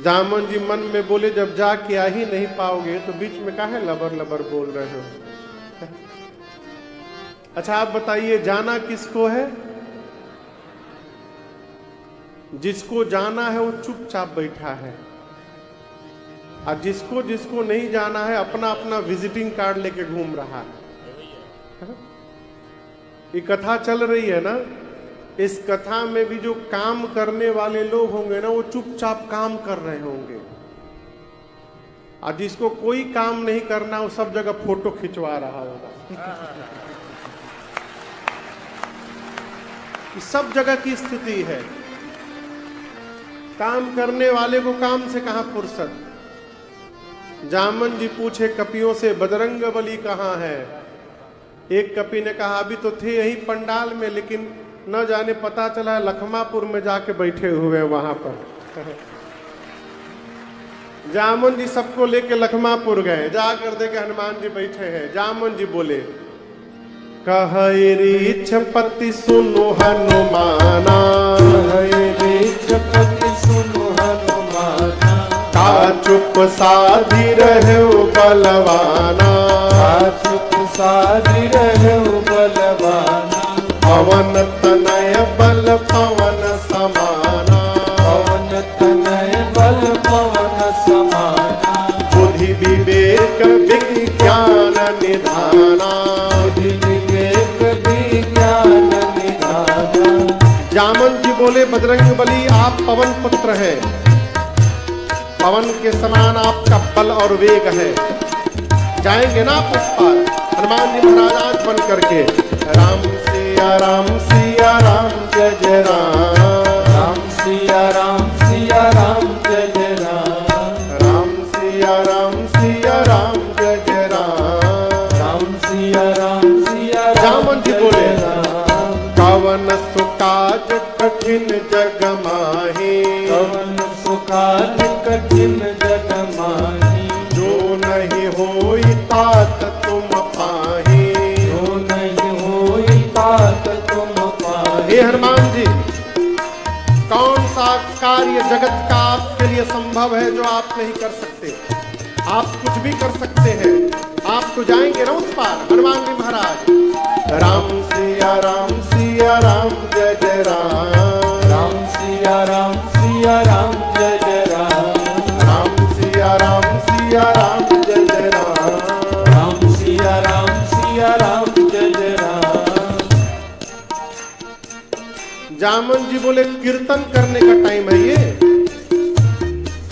[SPEAKER 1] जामन जी मन में बोले जब जाके आ ही नहीं पाओगे तो बीच में काहे लबर लबर बोल रहे हो। अच्छा आप बताइए जाना किसको है? जिसको जाना है वो चुपचाप बैठा है, और जिसको जिसको नहीं जाना है अपना अपना विजिटिंग कार्ड लेके घूम रहा है। ये कथा चल रही है ना, इस कथा में भी जो काम करने वाले लोग होंगे ना वो चुपचाप काम कर रहे होंगे, और जिसको कोई काम नहीं करना वो सब जगह फोटो खिंचवा रहा होगा। सब जगह की स्थिति है। काम करने वाले को काम से कहां फुर्सत। जामन जी पूछे कपियों से बजरंग बली कहां है? एक कपि ने कहा अभी तो थे यही पंडाल में, लेकिन न जाने पता चला लखमापुर में जाके बैठे हुए वहां पर। जामन जी सबको लेके लखमापुर गए, जाकर देखे हनुमान जी बैठे हैं। जामन जी बोले कहि सुनो हनुमाना,
[SPEAKER 3] सुनो हनुमाना,
[SPEAKER 1] का चुप साधी रहे बलवाना,
[SPEAKER 3] चुप साधी रहे बलवाना,
[SPEAKER 1] पवन तनय बल पवन समाना,
[SPEAKER 3] पवन तनय बल पवन समाना,
[SPEAKER 1] बुद्धि विवेक विज्ञान निधाना,
[SPEAKER 3] बुद्धि विवेक विज्ञान निधाना।
[SPEAKER 1] जामन जी बोले बजरंग बली आप पवन पुत्र है, पवन के समान आपका बल और वेग है, जाएंगे ना आप उस पार। हनुमान जी महाराज आज बन करके राम सिया राम जय जय राम,
[SPEAKER 3] राम सिया राम जय जय राम,
[SPEAKER 1] राम सिया राम जय जय राम,
[SPEAKER 3] राम सिया राम
[SPEAKER 1] जामन जी बोले कवन सुकाज कठिन जग माही,
[SPEAKER 3] कवन सुकाज कठिन जग माही,
[SPEAKER 1] जो नहीं होई तात तुम पाही,
[SPEAKER 3] जो नहीं होई तात तुम पाही।
[SPEAKER 1] हे हनुमान जी कौन सा कार्य जगत का आपके लिए संभव है जो आप नहीं कर सकते? आप कुछ भी कर सकते हैं, आप तो जाएंगे ना उस पार। हनुमान जी महाराज राम सिया राम जय जय राम,
[SPEAKER 3] राम सिया राम जय जय राम,
[SPEAKER 1] राम सिया राम जय जय राम,
[SPEAKER 3] राम सिया राम जय जय राम।
[SPEAKER 1] जामन जी बोले कीर्तन करने का टाइम है ये,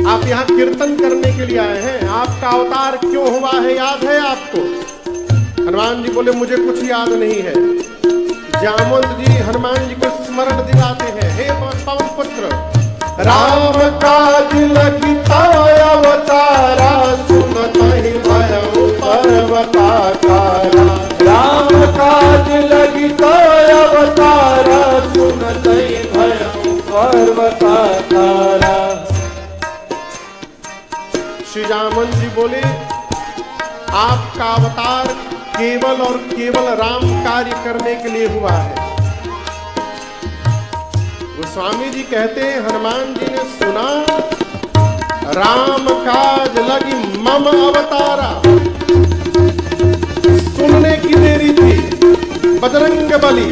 [SPEAKER 1] आप यहाँ कीर्तन करने के लिए आए हैं। आपका अवतार क्यों हुआ है याद है आपको? हनुमान जी बोले मुझे कुछ याद नहीं है। जामवंत जी हनुमान जी को स्मरण दिलाते हैं, हे पवन पुत्र राम काज लगिता अवतारा, सुनत ही भयउ पर्वताकारा,
[SPEAKER 3] राम काज लगिता अवतारा, सुनत ही भयउ पर्वताकारा।
[SPEAKER 1] श्री जामन जी बोले आपका अवतार केवल और केवल राम कार्य करने के लिए हुआ है। गोस्वामी जी कहते हैं हनुमान जी ने सुना राम काज लगी मम अवतारा, सुनने की देरी थी। बजरंग बली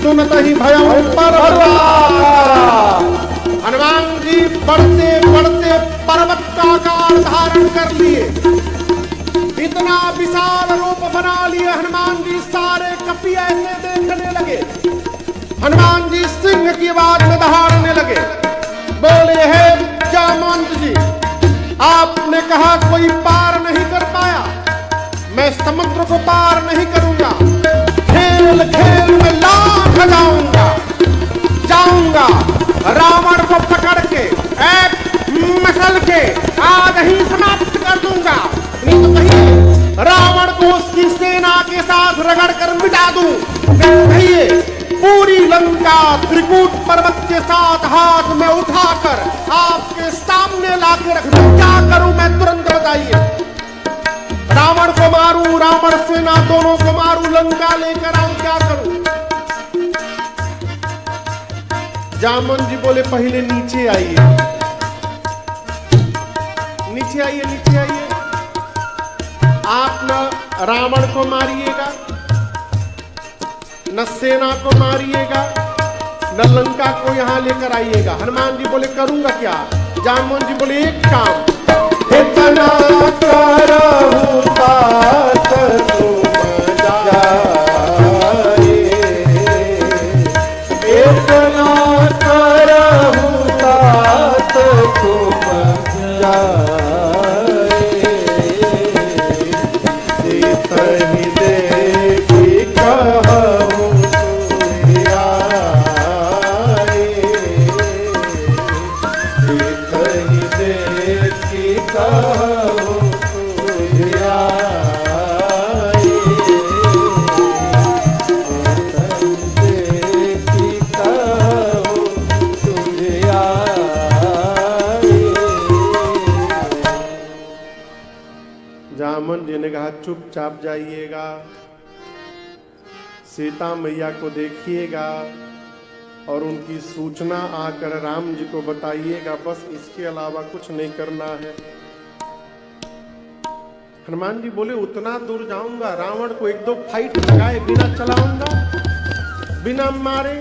[SPEAKER 1] सुनत ही भयउ पर्वताकारा। हनुमान जी बढ़ते बढ़ते पर्वत का आकार धारण कर लिए, इतना विशाल रूप बना लिए। हनुमान जी सारे कपि ऐसे देखने लगे। हनुमान जी सिंह की आवाज में दहाड़ने लगे, बोले हे जामवंत जी आपने कहा कोई पार नहीं कर पाया, मैं समुद्र को पार नहीं करूंगा, खेल खेल में लाख जाऊंगा, रावण को पकड़ के एक मसल के आज ही समाप्त कर दूंगा, नहीं तो कहिए रावण को उसकी सेना के साथ रगड़ कर मिटा दूं। कहिए पूरी लंका त्रिकूट पर्वत के साथ हाथ में उठाकर आपके सामने लाके रख दूं। क्या करूं मैं तुरंत बताइए। रावण को मारूं, रावण सेना दोनों को मारूं, लंका लेकर आऊं, क्या करूं? जामन जी बोले पहले नीचे आइए, नीचे आइए, नीचे आइए। आप न रावण को मारिएगा, न सेना को मारिएगा, न लंका को यहां लेकर आइएगा। हनुमान जी बोले करूंगा क्या? जामन जी बोले एक काम, इतना करहु तात तुम जाए, इतना करहु तात तुम जाए, सीतहि देखि कहूँ जामन जी ने कहा चुपचाप जाइएगा, सीता मैया को देखिएगा और उनकी सूचना आकर राम जी को बताइएगा, बस इसके अलावा कुछ नहीं करना है। हनुमान जी बोले उतना दूर जाऊंगा, रावण को एक दो फाइट लगाए बिना चलाऊंगा, बिना मारे?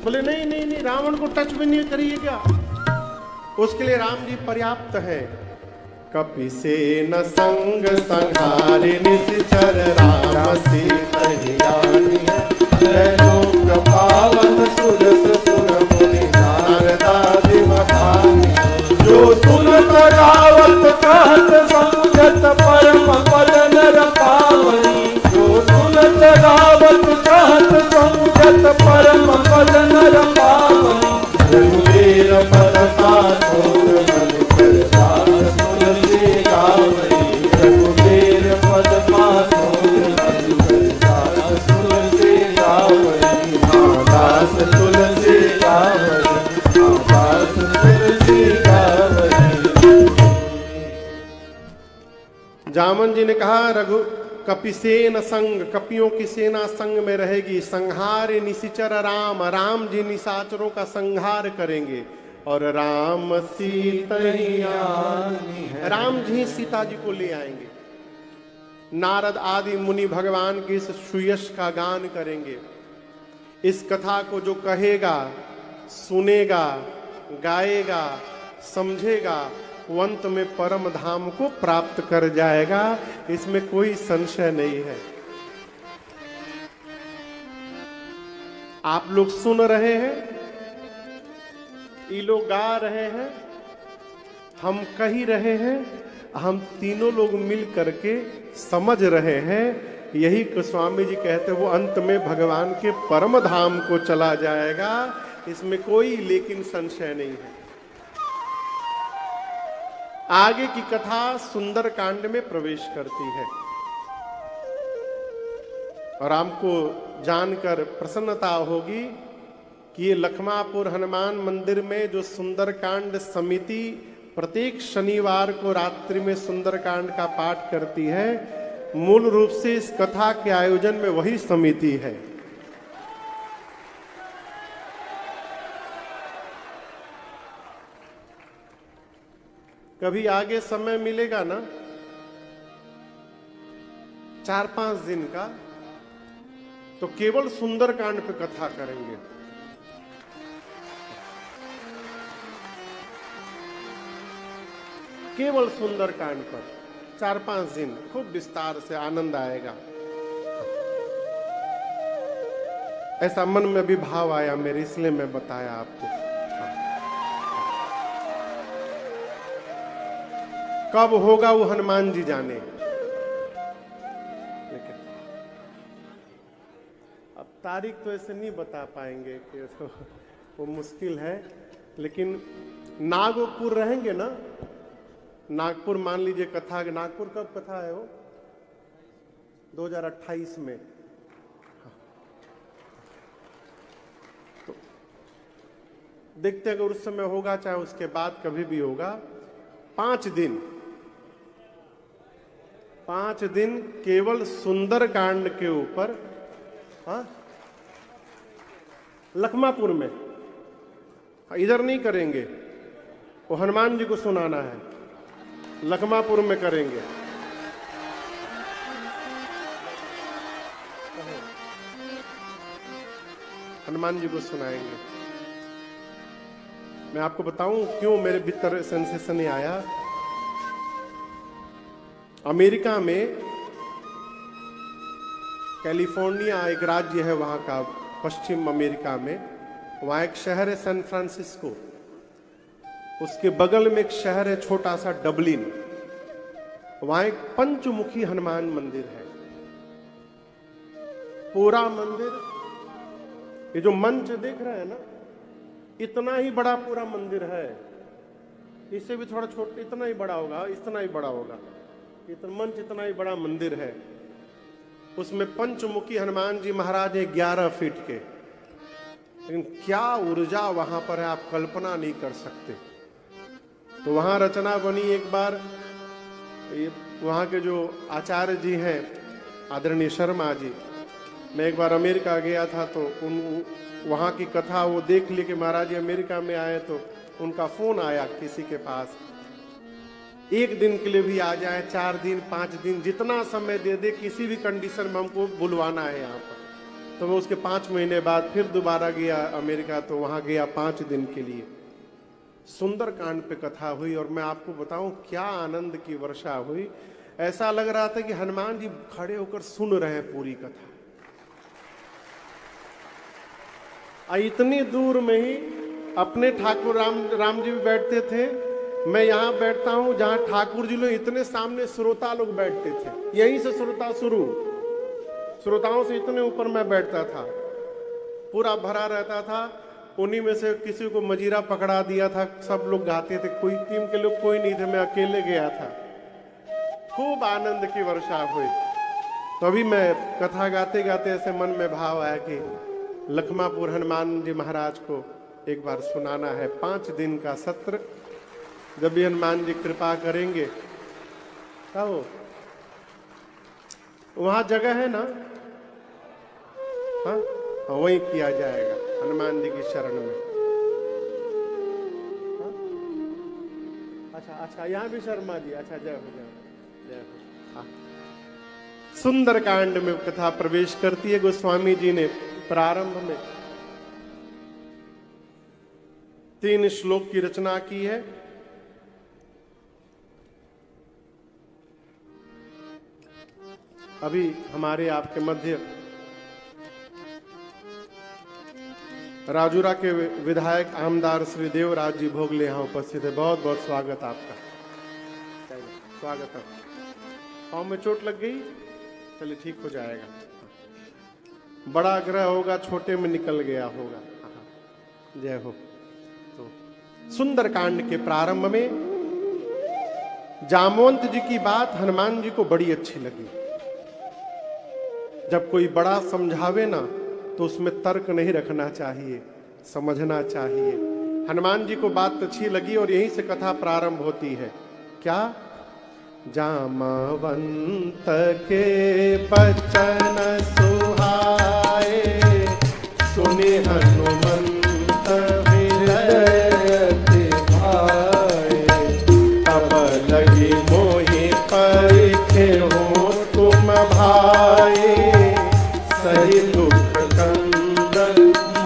[SPEAKER 1] बोले नहीं नहीं नहीं, रावण को टच भी नहीं करिएगा। उसके लिए राम जी पर्याप्त है। कपिसेन संग संहारे निश्चर राम सीतहि जानि, लोक पावन सुरस सुर मुनि नारदादि बखानी, जो सुनत गावत कहत समझत परम पद नर पावनी, जो सुनत गावत कहत समझत परम पद नर पावनी, रघुवीर पद पाथोर मन कर दास तुलसी गावई, रघुवीर पद पाथोर मन कर दास तुलसी गावई, दास तुलसी गावई, दास तुलसी गावई। जामन जी ने कहा रघु कपिसेन संग, कपियों की सेना संग में रहेगी, संहार निशिचर राम, राम जी निशाचरों का संहार करेंगे, और राम सीतहि आनी, राम जी सीता जी को ले आएंगे। नारद आदि मुनि भगवान के इस सुयश का गान करेंगे। इस कथा को जो कहेगा, सुनेगा, गाएगा, समझेगा, वो अंत में परम धाम को प्राप्त कर जाएगा, इसमें कोई संशय नहीं है। आप लोग सुन रहे हैं, ये लोग गा रहे हैं, हम कही रहे हैं, हम तीनों लोग मिल करके समझ रहे हैं। यही स्वामी जी कहते हैं वो अंत में भगवान के परम धाम को चला जाएगा, इसमें कोई लेकिन संशय नहीं है। आगे की कथा सुंदर कांड में प्रवेश करती है और आपको जानकर प्रसन्नता होगी कि ये लखमापुर हनुमान मंदिर में जो सुंदरकांड समिति प्रत्येक शनिवार को रात्रि में सुंदरकांड का पाठ करती है, मूल रूप से इस कथा के आयोजन में वही समिति है। कभी आगे समय मिलेगा ना 4-5 दिन का, तो केवल सुंदरकांड पे कथा करेंगे। केवल सुंदरकांड पर 4-5 दिन खूब विस्तार से आनंद आएगा। ऐसा मन में भी भाव आया मेरे, इसलिए मैं बताया आपको। कब होगा वो हनुमान जी जाने। अब तारीख तो ऐसे नहीं बता पाएंगे कि तो वो मुश्किल है, लेकिन नागपुर रहेंगे ना, नागपुर मान लीजिए कथा, नागपुर कब कथा है वो 2028 में। तो देखते हैं अगर उस समय होगा, चाहे उसके बाद कभी भी होगा, 5 दिन 5 दिन केवल सुंदर कांड के ऊपर। हाँ, लखमापुर में, इधर नहीं करेंगे, वो हनुमान जी को सुनाना है, लखमापुर में करेंगे। हनुमान जी को सुनाएंगे। मैं आपको बताऊं क्यों मेरे भीतर सेंसेशन आया। अमेरिका में कैलिफोर्निया एक राज्य है वहां का, पश्चिम अमेरिका में, वहां एक शहर है सैन फ्रांसिस्को, उसके बगल में एक शहर है छोटा सा डबलिन, वहां एक पंचमुखी हनुमान मंदिर है। पूरा मंदिर, ये जो मंच देख रहे हैं ना, इतना ही बड़ा पूरा मंदिर है, इससे भी थोड़ा छोटा, इतना ही बड़ा होगा, इतना ही बड़ा होगा, इतना मंच, इतना ही बड़ा मंदिर है। उसमें पंचमुखी हनुमान जी महाराज है 11 फीट के, लेकिन क्या ऊर्जा वहां पर है आप कल्पना नहीं कर सकते। तो वहां रचना बनी एक बार, वहां के जो आचार्य जी हैं आदरणीय शर्मा जी, मैं एक बार अमेरिका गया था तो वहां की कथा वो देख ली कि महाराज जी अमेरिका में आए, तो उनका फोन आया किसी के पास, 1 दिन के लिए भी आ जाए, 4 दिन 5 दिन जितना समय दे दे, किसी भी कंडीशन में हमको बुलवाना है यहाँ पर। तो मैं उसके 5 महीने बाद फिर दोबारा गया अमेरिका, तो वहाँ गया 5 दिन के लिए। सुंदर कांड पे कथा हुई और मैं आपको बताऊं क्या आनंद की वर्षा हुई। ऐसा लग रहा था कि हनुमान जी खड़े होकर सुन रहे हैं पूरी कथा। इतनी दूर में ही अपने ठाकुर राम जी भी बैठते थे, मैं यहाँ बैठता हूँ जहाँ ठाकुर जी लोग, इतने सामने श्रोता लोग बैठते थे, यहीं से श्रोता शुरू, श्रोताओं से इतने ऊपर मैं बैठता था, पूरा भरा रहता था। उन्हीं में से किसी को मजीरा पकड़ा दिया था, सब लोग गाते थे, कोई टीम के लोग कोई नहीं थे, मैं अकेले गया था। खूब आनंद की वर्षा हुई। तो अभी मैं कथा गाते गाते ऐसे मन में भाव आया कि लखमापुर हनुमान जी महाराज को एक बार सुनाना है। 5 दिन का सत्र, जब भी हनुमान जी कृपा करेंगे, तो वहां जगह है ना, हाँ, वहीं किया जाएगा हनुमान जी की शरण में। हाँ? अच्छा, यहाँ भी शर्मा जी, अच्छा, जय हो, जय हो। हाँ। सुंदर कांड में कथा प्रवेश करती है। गोस्वामी जी ने प्रारंभ में 3 श्लोक की रचना की है। अभी हमारे आपके मध्य राजूरा के विधायक आमदार श्री देवराज जी भोगले यहाँ उपस्थित है। बहुत बहुत स्वागत आपका, स्वागत है। पाँव में चोट लग गई, चलिए ठीक हो जाएगा। बड़ा आग्रह होगा, छोटे में निकल गया होगा। जय हो। तो सुंदर कांड के प्रारंभ में जामवंत जी की बात हनुमान जी को बड़ी अच्छी लगी। जब कोई बड़ा समझावे ना तो उसमें तर्क नहीं रखना चाहिए, समझना चाहिए। हनुमान जी को बात अच्छी लगी और यहीं से कथा प्रारंभ होती है। क्या? जामवंत के बचन सुहाए, सुने हनुमंत हृदय भाए। तब लगी मोहि परिखे हो तुम भाए, सही दुख कंदन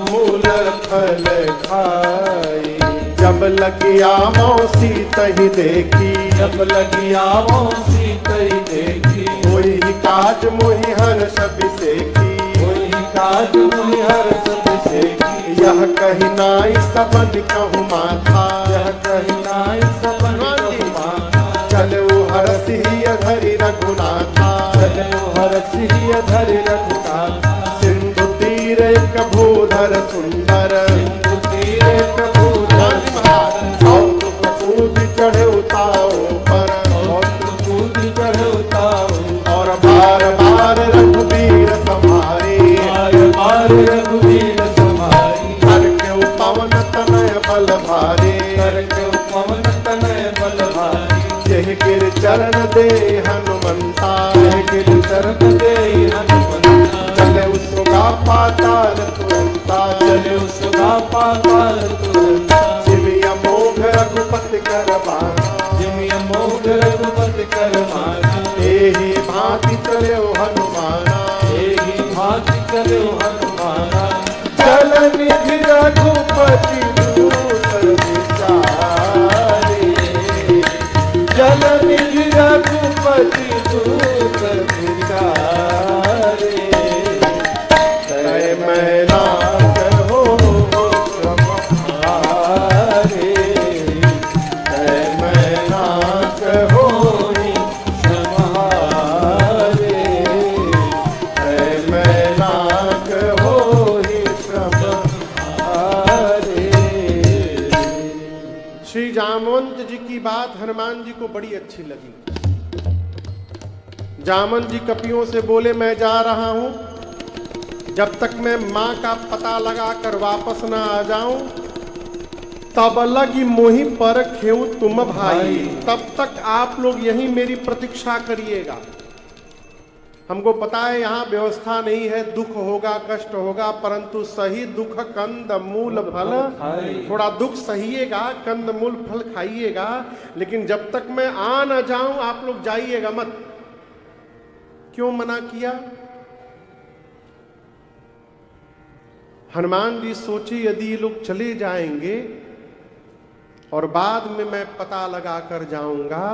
[SPEAKER 1] मूल फल खाई। जब लगिया मौसी तही देखी,
[SPEAKER 3] जब लगिया मौसी तही देखी।
[SPEAKER 1] कोई काज मोहि हर्ष बिसेखी,
[SPEAKER 3] कोई काज मोहि हर्ष बिसेखी।
[SPEAKER 1] यह कही नाई सबन कहु माथा,
[SPEAKER 3] यह कही नाई सबन कहु माथा।
[SPEAKER 1] चलो हरसिहि अधरि रघुनाथा,
[SPEAKER 3] चलो हरसिहि अधरि रघुनाथा।
[SPEAKER 1] सिंधु तीर एक भूधर सुंदर,
[SPEAKER 3] सिंधु तीर एक भूधर सुंदर।
[SPEAKER 1] कौतुक कूद चढ़े उताओ पर,
[SPEAKER 3] कौतुक कूद चढ़े उताओ।
[SPEAKER 1] और बार बार रघुबीर समारे,
[SPEAKER 3] बार बार रघुबीर समारे।
[SPEAKER 1] कर के पवन तनय बल भारे,
[SPEAKER 3] कर के पवन तनय बल भारी।
[SPEAKER 1] यह गिर चरण दे हनुमंता,
[SPEAKER 3] चलो हनुमाना चल निज रघुपति दूत विचारे, चल निज रघुपति दूत विचारे। तय मैना कहो श्रम हारे, तय मैना कहो श्रम हारे, तय मैना कहो श्रम हारे।
[SPEAKER 1] श्री जामवंत जी की बात हनुमान जी को बड़ी अच्छी लगी। जामवंत जी कपियों से बोले, मैं जा रहा हूं, जब तक मैं मां का पता लगाकर वापस ना आ जाऊं, तब लगी मोहि पर खेऊ तुम भाई। तब तक आप लोग यहीं मेरी प्रतीक्षा करिएगा। हमको पता है यहाँ व्यवस्था नहीं है, दुख होगा, कष्ट होगा, परंतु सही दुख कंद मूल फल। थोड़ा दुख सहिएगा, कंद मूल फल खाइएगा, लेकिन जब तक मैं आ न जाऊं आप लोग जाइएगा मत। क्यों मना किया? हनुमान जी सोचे यदि ये लोग चले जाएंगे और बाद में मैं पता लगा कर जाऊंगा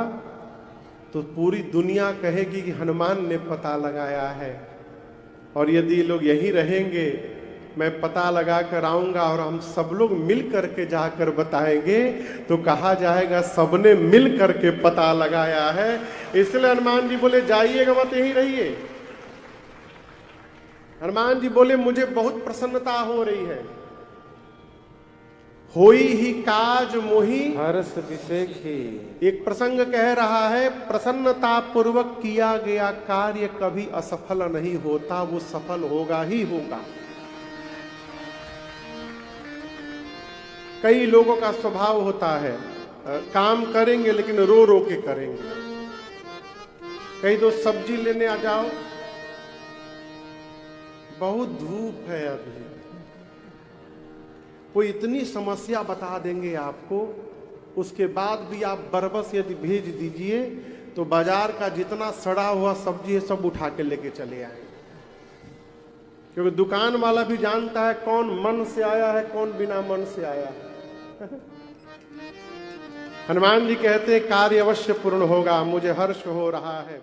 [SPEAKER 1] तो पूरी दुनिया कहेगी कि हनुमान ने पता लगाया है, और यदि ये लोग यहीं रहेंगे मैं पता लगा कर आऊंगा और हम सब लोग मिल करके जाकर बताएंगे तो कहा जाएगा सबने मिल करके पता लगाया है। इसलिए हनुमान जी बोले जाइएगा मत, यहीं रहिए। हनुमान जी बोले मुझे बहुत प्रसन्नता हो रही है, होई ही काज मोही
[SPEAKER 3] हर्ष विशेखी।
[SPEAKER 1] एक प्रसंग कह रहा है, प्रसन्नता पूर्वक किया गया कार्य कभी असफल नहीं होता, वो सफल होगा ही होगा। कई लोगों का स्वभाव होता है काम करेंगे लेकिन रो रो के करेंगे। कहीं तो सब्जी लेने आ जाओ, बहुत धूप है अभी, कोई इतनी समस्या बता देंगे आपको, उसके बाद भी आप बरबस यदि भेज दीजिए तो बाजार का जितना सड़ा हुआ सब्जी है सब उठा के लेके चले आए, क्योंकि दुकान वाला भी जानता है कौन मन से आया है कौन बिना मन से आया है। हनुमान जी कहते हैं कार्य अवश्य पूर्ण होगा, मुझे हर्ष हो रहा है।